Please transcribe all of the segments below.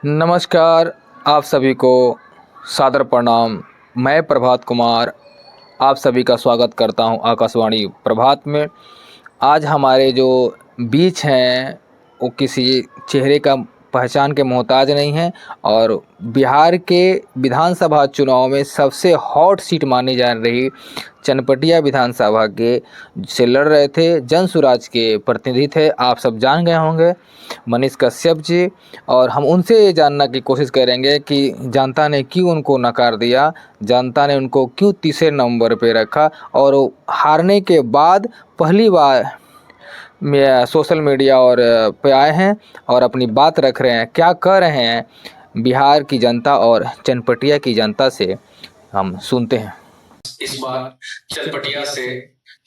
नमस्कार, आप सभी को सादर प्रणाम। मैं प्रभात कुमार आप सभी का स्वागत करता हूं आकाशवाणी प्रभात में। आज हमारे जो बीच हैं वो किसी चेहरे का पहचान के मोहताज नहीं हैं और बिहार के विधानसभा चुनाव में सबसे हॉट सीट मानी जा रही चनपटिया विधानसभा के से लड़ रहे थे, जनसुराज के प्रतिनिधि थे। आप सब जान गए होंगे मनीष कश्यप जी, और हम उनसे ये जानने की कोशिश करेंगे कि जनता ने क्यों उनको नकार दिया, जनता ने उनको क्यों तीसरे नंबर पे रखा और वो हारने के बाद पहली बार में सोशल मीडिया और पे आए हैं और अपनी बात रख रहे हैं। क्या कह रहे हैं बिहार की जनता और चनपटिया की जनता से हम सुनते हैं। इस बार चनपटिया से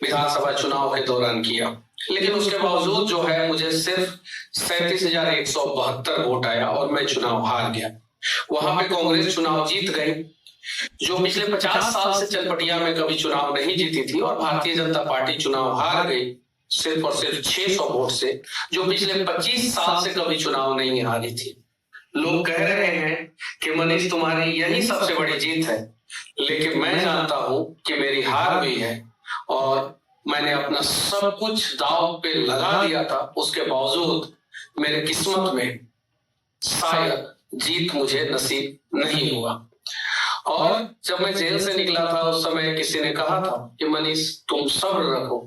विधानसभा चुनाव के दौरान किया, लेकिन उसके बावजूद जो है मुझे सिर्फ 37,172 वोट आया और मैं चुनाव हार गया। वहां पे कांग्रेस चुनाव जीत गई, जो पिछले 50 साल से चनपटिया में कभी चुनाव नहीं जीती थी, और भारतीय जनता पार्टी चुनाव हार गई सिर्फ और सिर्फ 600 वोट से, जो पिछले 25 साल से कभी चुनाव नहीं हारी थी। लोग कह रहे हैं कि मनीष तुम्हारी यही सबसे बड़ी जीत है, लेकिन मैं जानता हूं कि मेरी हार हुई है और मैंने अपना सब कुछ दांव पे लगा दिया था। उसके बावजूद मेरे किस्मत में शायद जीत मुझे नसीब नहीं हुआ। और जब मैं जेल से निकला था उस समय किसी ने कहा था कि मनीष तुम सब्र रखो,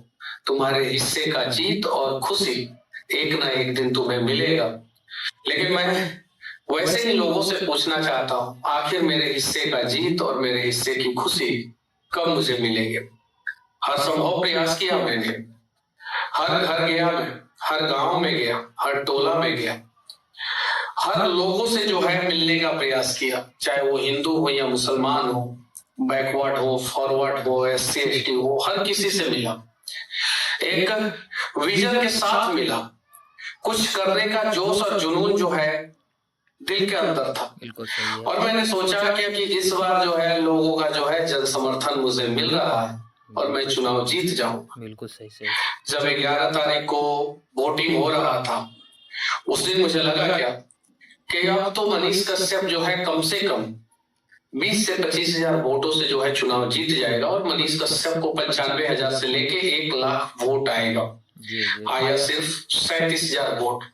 तुम्हारे हिस्से का जीत और खुशी एक ना एक दिन तुम्हें मिलेगा। लेकिन मैं वैसे ही लोगों से पूछना चाहता हूँ, आखिर मेरे हिस्से का जीत और मेरे हिस्से की खुशी कब मुझे मिलेगी। हर संभव प्रयास किया मैंने, हर घर गया मैं, हर गांव में गया, हर टोला में गया, हर लोगों से जो है मिलने का प्रयास किया, चाहे वो हिंदू हो या मुसलमान हो, बैकवर्ड हो, फॉरवर्ड हो, SC ST हो, हर किसी से मिला। एक विजन के साथ मिला, कुछ करने का जोश और जुनून जो है दिल के अंदर था। बिल्कुल सही है। और मैंने सोचा कि इस बार जो है लोगों का जो है जन समर्थन मुझे मिल रहा है और मैं चुनाव जीत जाऊंगा। बिल्कुल सही। जब 11 तारीख को वोटिंग हो रहा था, उस दिन मुझे लगा क्या कि अब तो मनीष कश्यप जो है कम से कम 20 से 25 हजार वोटों से जो है चुनाव जीत जाएगा और मनीष कश्यप को 95,000 से लेके 1 लाख वोट आएगा। आया सिर्फ 37,000 वोट।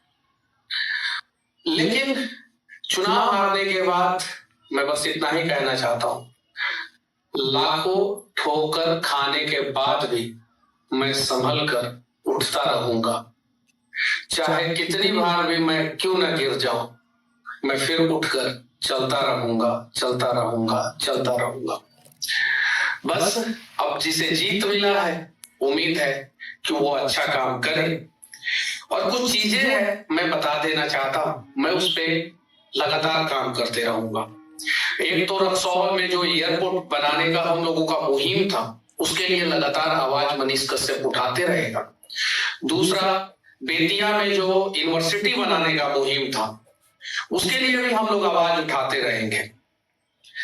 लेकिन चुनाव हारने के बाद मैं बस इतना ही कहना चाहता हूं, लाखों ठोकर खाने के बाद भी मैं संभल कर उठता रहूंगा। चाहे कितनी बार भी मैं क्यों न गिर जाऊं, मैं फिर उठकर चलता रहूंगा, चलता रहूंगा, चलता रहूंगा। बस अब जिसे जीत मिला है, उम्मीद है कि वो अच्छा काम करे। और कुछ चीजें हैं मैं बता देना चाहता हूं, मैं उस पर लगातार काम करते रहूंगा। एक तो रक्सौल में जो एयरपोर्ट बनाने का हम लोगों का मुहिम था, उसके लिए लगातार आवाज मनीष कश्यप उठाते रहेगा। दूसरा, बेतिया में जो यूनिवर्सिटी बनाने का मुहिम था, उसके लिए भी हम लोग आवाज उठाते रहेंगे।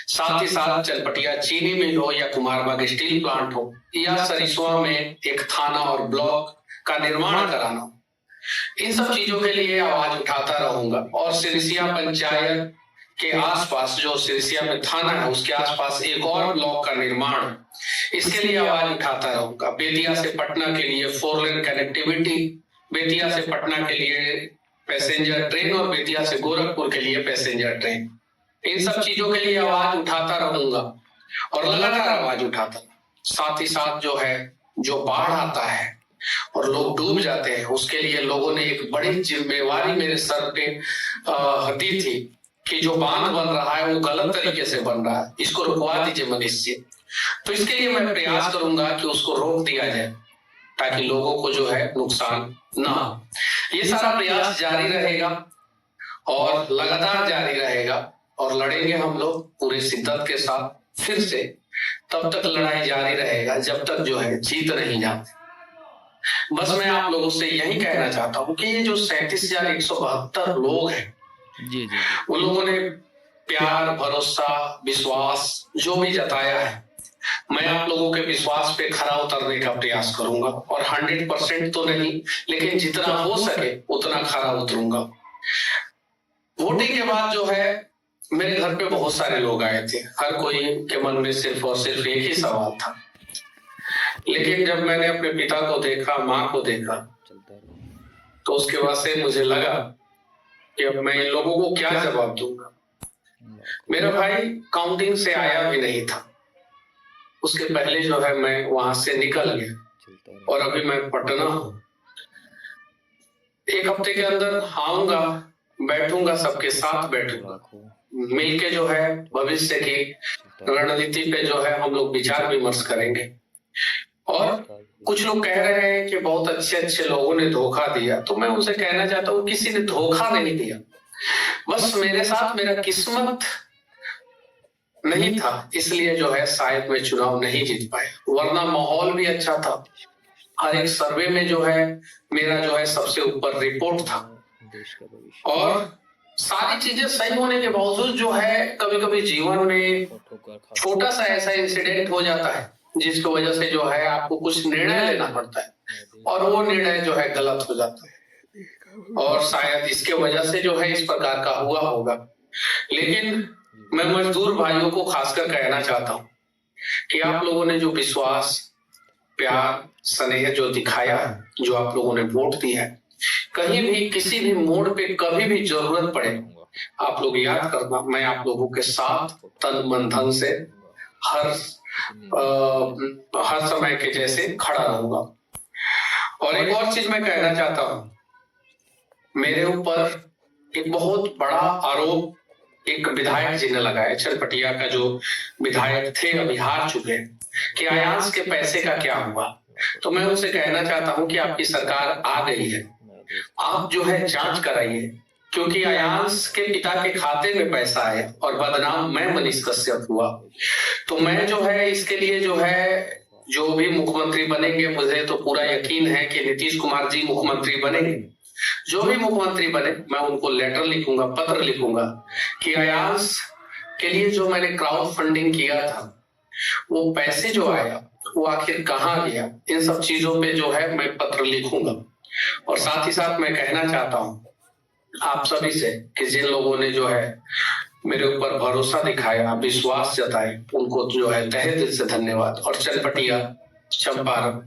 साथ ही साथ चनपटिया चीनी मिल हो या कुमारबाग स्टील प्लांट हो या सरिसवा में एक थाना और ब्लॉक का निर्माण कराना, इन सब चीजों के लिए आवाज उठाता रहूंगा। और सिरसिया पंचायत के आसपास जो सिरसिया में थाना है, उसके आसपास एक और ब्लॉक का निर्माण, इसके लिए आवाज उठाता रहूंगा। बेतिया से पटना के लिए 4 लेन कनेक्टिविटी, बेतिया से पटना के लिए पैसेंजर ट्रेन और बेतिया से गोरखपुर के लिए पैसेंजर ट्रेन, इन सब चीजों के लिए आवाज उठाता रहूंगा और लगातार आवाज उठाता। साथ ही साथ जो है, जो बाढ़ आता है और लोग डूब जाते हैं, उसके लिए लोगों ने एक बड़ी जिम्मेवारी मेरे सर पे दी थी कि जो बांध बन रहा है वो गलत तरीके से बन रहा है, इसको रुकवा दीजिए मनीष जी। तो इसके लिए मैं प्रयास करूंगा कि उसको रोक दिया जाए ताकि लोगों को जो है नुकसान ना हो। ये सारा प्रयास जारी रहेगा और लगातार जारी रहेगा और लड़ेंगे हम लोग पूरे शिद्दत के साथ फिर से। तब तक लड़ाई जारी रहेगा जब तक जो है जीत नहीं जाती। बस मैं आप लोगों से यही कहना चाहता हूँ कि ये जो 37,172 लोग हैं, जी, उन लोगों ने प्यार, भरोसा, विश्वास जो भी जताया है, मैं आप लोगों के विश्वास पे खरा उतरने का प्रयास करूंगा। और 100% तो नहीं, लेकिन जितना हो सके उतना खरा उतरूंगा। वोटिंग के बाद जो है मेरे घर पे बहुत सारे लोग आए थे। हर कोई के मन में सिर्फ और सिर्फ एक ही सवाल था, लेकिन जब मैंने अपने पिता को देखा, माँ को देखा, तो उसके बाद से मुझे लगा कि अब मैं इन लोगों को क्या जवाब दूंगा। मेरा भाई काउंटिंग से आया भी नहीं था, उसके पहले जो है मैं वहां से निकल गया और अभी मैं पटना हूँ। एक हफ्ते के अंदर आऊंगा, बैठूंगा, सबके साथ बैठूंगा, मिलके जो है भविष्य की रणनीति पे जो है हम लोग विचार विमर्श करेंगे। और कुछ लोग कह रहे हैं कि बहुत अच्छे अच्छे लोगों ने धोखा दिया, तो मैं उनसे कहना चाहता हूँ किसी ने धोखा नहीं दिया, बस मेरे साथ मेरा किस्मत नहीं था, इसलिए जो है शायद मैं चुनाव नहीं जीत पाया, वरना माहौल भी अच्छा था। हर एक सर्वे में जो है मेरा जो है सबसे ऊपर रिपोर्ट था। और सारी चीजें सही होने के बावजूद जो है कभी कभी जीवन में छोटा सा ऐसा इंसिडेंट हो जाता है जिसकी वजह से जो है आपको कुछ निर्णय लेना पड़ता है, और वो निर्णय जो है गलत हो जाता है, और शायद इसके वजह से जो है इस प्रकार का हुआ होगा। लेकिन मैं मजदूर भाइयों को खासकर कहना चाहता हूँ कि आप लोगों ने जो विश्वास, प्यार, स्नेह जो दिखाया है, जो आप लोगों ने वोट दिया है, कहीं भी किसी भी मोड़ पे कभी भी जरूरत पड़े आप लोग याद करना, मैं आप लोगों के साथ तन मन धन से हर हर समय के जैसे खड़ा रहूंगा। और एक और चीज मैं कहना चाहता हूँ, मेरे ऊपर एक बहुत बड़ा आरोप एक विधायक जी ने लगाया, चनपटिया का जो विधायक थे अभी हार चुके हैं, कि आयांश के पैसे का क्या हुआ। तो मैं उनसे कहना चाहता हूं कि आपकी सरकार आ गई है, आप जो है जांच कराइए, क्योंकि आयांश के पिता के खाते में पैसा आया और बदनाम मैं मनीष कश्यप हुआ। तो मैं जो है इसके लिए जो है जो भी मुख्यमंत्री बनेंगे, मुझे तो पूरा यकीन है कि नीतीश कुमार जी मुख्यमंत्री बनेंगे, जो भी मुख्यमंत्री बने मैं उनको लेटर लिखूंगा, पत्र लिखूंगा कि आयांश के लिए जो मैंने क्राउड फंडिंग किया था वो पैसे जो आया वो आखिर कहाँ गया, इन सब चीजों पे जो है मैं पत्र लिखूंगा। और साथ ही साथ मैं कहना चाहता हूँ आप सभी से कि जिन लोगों ने जो है मेरे ऊपर भरोसा दिखाया, विश्वास जताए, उनको जो है तहे दिल से धन्यवाद। और चनपटिया, चंपारण,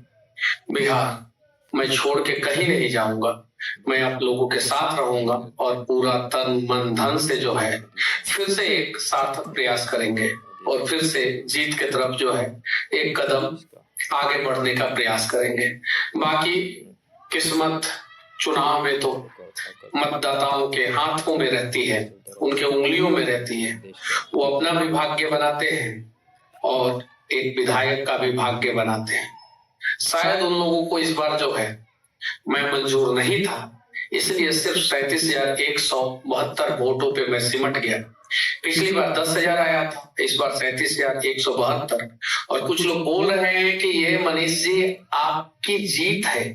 बिहार मैं छोड़ के कहीं नहीं जाऊंगा, मैं आप लोगों के साथ रहूंगा और पूरा तन मन धन से जो है फिर से एक सार्थक प्रयास करेंगे और फिर से जीत की तरफ जो है एक कदम आगे बढ़ने का प्रयास करेंगे। बाकी किस्मत चुनाव में तो मतदाताओं के हाथों में रहती है, उनके उंगलियों में रहती है, वो अपना भी भाग्य बनाते हैं और एक विधायक का भी भाग्य बनाते हैं। शायद उन लोगों को इस बार जो है मैं मंजूर नहीं था, इसलिए सिर्फ 37,172 वोटों पे मैं सिमट गया। पिछली बार 10,000 आया था, इस बार 37,172। और कुछ लोग बोल रहे हैं कि ये मनीष जी आपकी जीत है,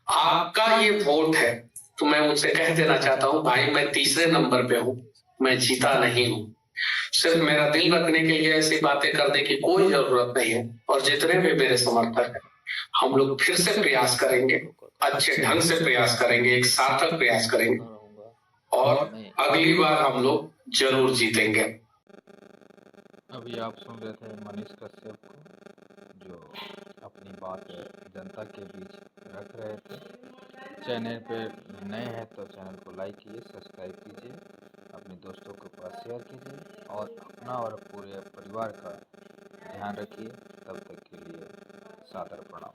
आपका ये वोट है। तो मैं उनसे कह देना चाहता हूँ भाई मैं तीसरे नंबर पे हूँ, मैं जीता नहीं हूँ। सिर्फ मेरा दिल रखने के लिए ऐसी बातें करने की कोई जरूरत नहीं है। और जितने भी मेरे समर्थक हैं हम लोग फिर से प्रयास करेंगे, अच्छे ढंग से प्रयास करेंगे, एक सार्थक प्रयास करेंगे और अगली बार हम लोग जरूर जीतेंगे। अभी आप सुन रहे थे मनीष कश्यप को, जो अपनी बात जनता के बीच रख रहे थे। चैनल पे नए हैं तो चैनल को लाइक कीजिए, सब्सक्राइब कीजिए, अपने दोस्तों के पास शेयर कीजिए और अपना और पूरे परिवार का ध्यान रखिए। तब तक के लिए सादर प्रणाम।